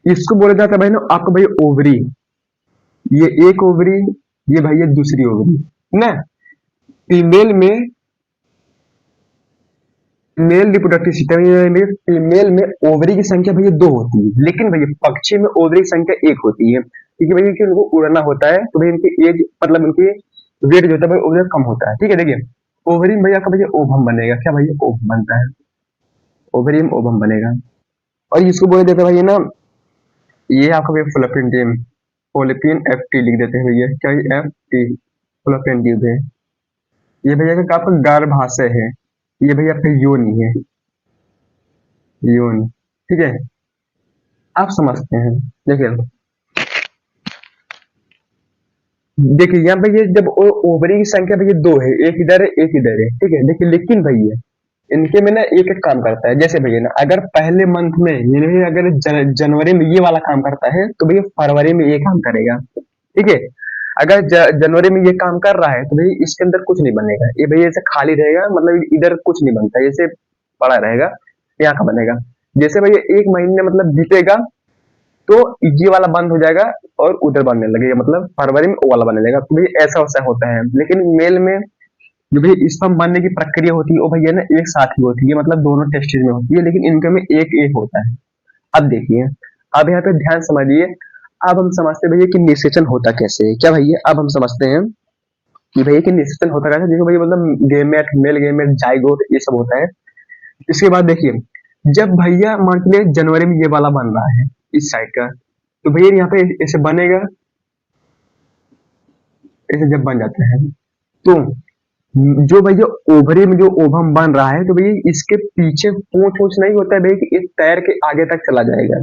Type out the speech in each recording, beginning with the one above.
इसको बोला जाता है भाई ना आपका भाई ओवरी। ये एक ओवरी, ये भाई ये दूसरी ओवरी ना। फीमेल में मेल रिप्रोडक्टिव सिस्टम में फीमेल में ओवरी की संख्या भैया 2 होती है, लेकिन भैया पक्षी में ओवरी की संख्या 1 होती है, क्योंकि भैया कि उनको उड़ना होता है, तो भैया इनकी एज मतलब इनकी वेट जो होता है भाई ओवरी कम होता है। ठीक है, देखिए ओवरी में भैया आपका भैया ओवम बनेगा, क्या भैया ओवम बनता है, ओवरी में ओवम बनेगा। और इसको बोले देते हैं भैया ना, ये आपका भैया फ्लोपियन ट्यूब, फोलिपियन एफ टी लिख देते हैं भैया, क्या एफ टी फ्लोपियन ट्यूब है। ये भैया का आपका गर्भाशय है, ये भैया आपका योनि है, योनि। ठीक है, आप समझते हैं। देखिए देखिए यहाँ पे ये जब ओवरी की संख्या भैया 2 है, एक इधर है एक इधर है, ठीक है। देखिए लेकिन भैया इनके में ना एक एक काम करता है, जैसे भैया ना अगर पहले मंथ में यानी अगर जनवरी में ये वाला काम करता है तो भैया फरवरी में ये काम करेगा। ठीक है, अगर जनवरी में ये काम कर रहा है तो भैया इसके अंदर कुछ नहीं बनेगा, ये भैया ऐसे खाली रहेगा, मतलब इधर कुछ नहीं बनता, जैसे पड़ा रहेगा, यहाँ का बनेगा। जैसे भैया एक महीने मतलब बीतेगा तो ये वाला बंद हो जाएगा और उधर बनने लगेगा, मतलब फरवरी में वो वाला बनने लगेगा। तो भैया ऐसा वैसा होता है, लेकिन मेल में जो भैया स्पर्म बनने की प्रक्रिया होती है वो भैया ना एक साथ ही होती है, मतलब दोनों टेस्टिस में होती है, लेकिन इनके में एक एक होता है। अब देखिए, अब यहाँ पे ध्यान समझिए। अब हम समझते हैं भैया कि निषेचन होता कैसे है, क्या भैया अब हम समझते हैं कि भैया कि निषेचन होता कैसे, देखो भैया मतलब गेमेट, मेल गेमेट, जाइगोट, ये सब होता है। इसके बाद देखिए, जब भैया मान के लिए जनवरी में ये वाला बन रहा है इस साइड का, तो भैया यहाँ पे ऐसे बनेगा, ऐसे जब बन जाता है तो जो भैया ओवरी में जो ओवम बन रहा है तो भैया इसके पीछे पूंछ वूछ नहीं होता है भैया कि इस तैर के आगे तक चला जाएगा,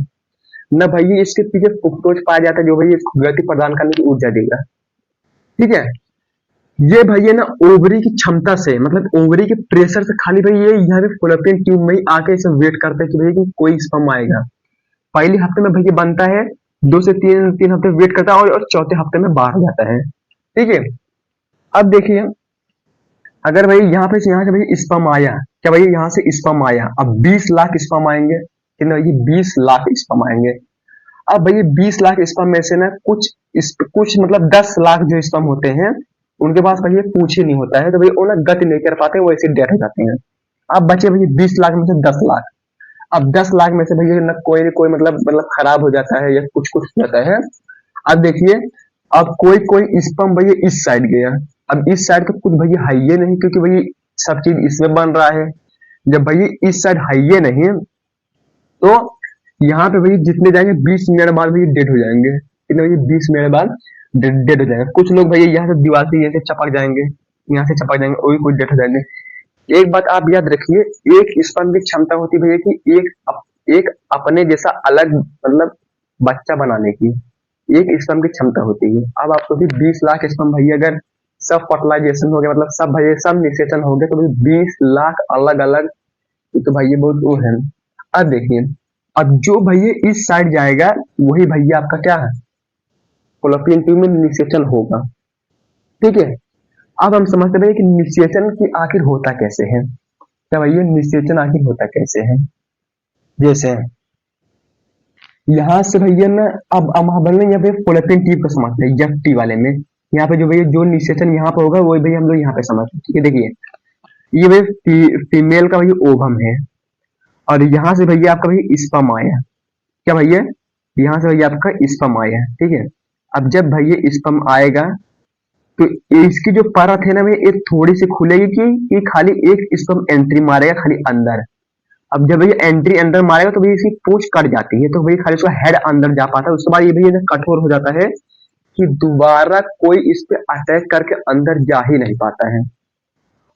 न भैया इसके पीछे फ्रुक्टोज पाया जाता है जो भैया इसको गति प्रदान करने की ऊर्जा देगा। ठीक है, ये भैया ना ओवरी की क्षमता से, मतलब ओवरी के प्रेशर से खाली भैया ये यहाँ पे फॉलोपियन ट्यूब में ही आके इसे वेट करते हैं कि भैया कि कोई स्पर्म आएगा। पहले हफ्ते में भैया बनता है, 2 से 3 हफ्ते वेट करता है और चौथे हफ्ते में बाहर हो जाता है। ठीक है, अब देखिए अगर भाई यहाँ से भाई स्पर्म आया, क्या भाई यहाँ से स्पर्म आया, अब 20 लाख स्पर्म आएंगे, कितने भाई 20 लाख स्पर्म आएंगे। अब भाई 20 लाख स्पर्म में से ना कुछ मतलब 10 लाख जो स्पर्म होते हैं उनके पास भाई पूछ ही नहीं होता है, तो भाई वो ना गति नहीं कर पाते, वो ऐसे डेथ हो जाते हैं। अब बचे भाई 20 लाख में से 10 लाख। अब 10 लाख में से भैया ना कोई ना कोई मतलब खराब हो जाता है या कुछ कुछ हो जाता है। अब देखिए, अब कोई कोई स्पर्म भैया इस साइड गया, अब इस साइड तो कुछ भैया है ही नहीं, क्योंकि भैया सब चीज इसमें बन रहा है। जब भैया इस साइड है ही नहीं तो यहाँ पे भैया जितने जाएंगे 20 मिनट बाद भैया डेड हो जाएंगे, कितने भैया 20 मिनट बाद डेड हो जाएंगे। कुछ लोग भैया यहाँ से दीवार से यहाँ से चपक जाएंगे, यहाँ से चपक जाएंगे, वही कुछ डेड हो जाएंगे। एक बात आप याद रखिए, एक स्पर्म की क्षमता होती है भैया कि एक अपने जैसा अलग मतलब बच्चा बनाने की एक स्पर्म की क्षमता होती है। अब आपको भी 20 लाख स्पर्म भैया अगर सब फर्टिलाइजेशन हो गया, मतलब सब भैया सब निषेचन हो गया, तो भाई 20 लाख अलग अलग, तो भैया बहुत वो है। अब देखिए, अब जो भैया इस साइड जाएगा वही भैया आपका क्या है, फॉलोपियन ट्यूब में निषेचन होगा। ठीक है, अब हम समझते हैं कि निषेचन की आखिर होता कैसे है, क्या भैया निषेचन आखिर होता कैसे है। जैसे यहाँ से भैया ना, अब हम यहाँ पे फॉलोपियन ट्यूब को समझते हैं, एफ टी वाले में यहाँ पे जो भैया जो निषेचन यहाँ पे होगा वही भैया हम लोग यहाँ पे समझते हैं। ठीक है, देखिए ये भैया फीमेल का भैया ओवम है, और यहाँ से भैया आपका भैया स्पर्म आया, क्या भैया यहाँ से भैया आपका स्पर्म आया। ठीक है, अब जब भैया स्पर्म आएगा तो इसकी जो परत है ना भैया एक थोड़ी सी खुलेगी कि खाली एक स्पर्म एंट्री मारेगा खाली अंदर। अब जब ये एंट्री अंदर मारेगा तो भैया इसकी पूंछ कट जाती है, तो भैया खाली उसका हेड अंदर जा पाता है, उसके बाद ये भैया कठोर हो जाता है कि दोबारा कोई इस पे अटैक करके अंदर जा ही नहीं पाता है।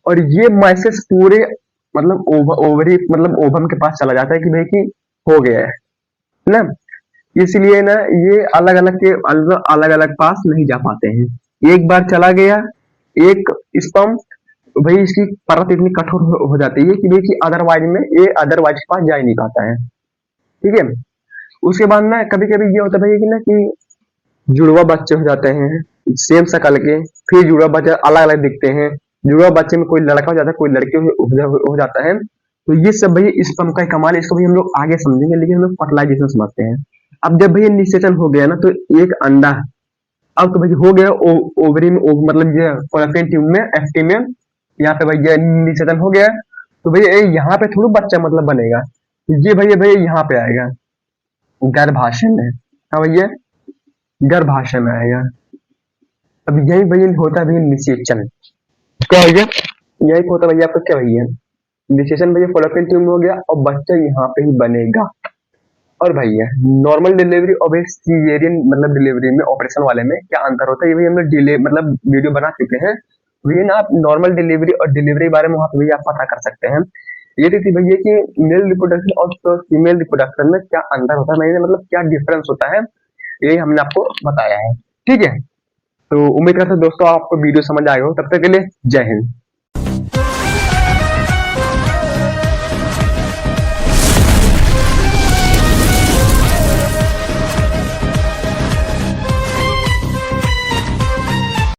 और ये मैसेज पूरे मतलब ओवरी मतलब ओवम के पास चला जाता है कि भाई कि हो गया है ना। इसलिए ना ये अलग अलग के अलग अलग पास नहीं जा पाते हैं, एक बार चला गया एक स्पर्म, तो भाई इसकी परत इतनी कठोर हो जाती है कि भाई कि अदरवाइज में ये अदरवाइज के पास जा ही नहीं पाता है। ठीक है, उसके बाद ना कभी कभी ये होता है भाई कि ना कि जुड़वा बच्चे हो जाते हैं सेम शकल के, फिर जुड़वा बच्चे अलग अलग दिखते हैं, जुड़वा बच्चे में कोई लड़का हो जाता है कोई लड़की हो जाता है। तो ये सब भाई स्पर्म का कमाल है, इसको भी हम लोग आगे समझेंगे, लेकिन हम लोग फर्टिलाइजेशन समझते हैं। अब जब भैया निषेचन हो गया ना तो एक अंडा, अब तो भैया हो गया ओवरी में मतलब ये फॉलोपियन ट्यूब में एफ्टीमियम, यहाँ पे भैया निषेचन हो गया। तो भैया यहाँ पे थोड़ा बच्चा मतलब बनेगा, ये भैया भैया यहाँ पे आएगा गर्भाशय में। हाँ भैया गर्भाशय में आएगा। अब यही भैया होता है भैया निषेचन। क्या भैया यही होता है भैया आपका क्या भैया निषेचन भैया फॉलोपियन ट्यूब में हो गया और बच्चा यहाँ पे ही बनेगा। और भैया नॉर्मल डिलीवरी और सीजेरियन मतलब डिलीवरी में ऑपरेशन वाले में क्या अंतर होता है ये भी हमने डिले मतलब वीडियो बना चुके हैं। भैया ना आप नॉर्मल डिलीवरी और डिलीवरी के बारे में वहाँ पे भैया आप पता कर सकते हैं। ये थी भैया कि मेल रिप्रोडक्शन और फीमेल रिप्रोडक्शन में क्या अंतर होता है, मैंने मतलब क्या डिफरेंस होता है, यही हमने आपको बताया है। ठीक है, तो उम्मीद करते हैं दोस्तों आपको वीडियो समझ आएगा हो। तब तक के लिए जय हिंद।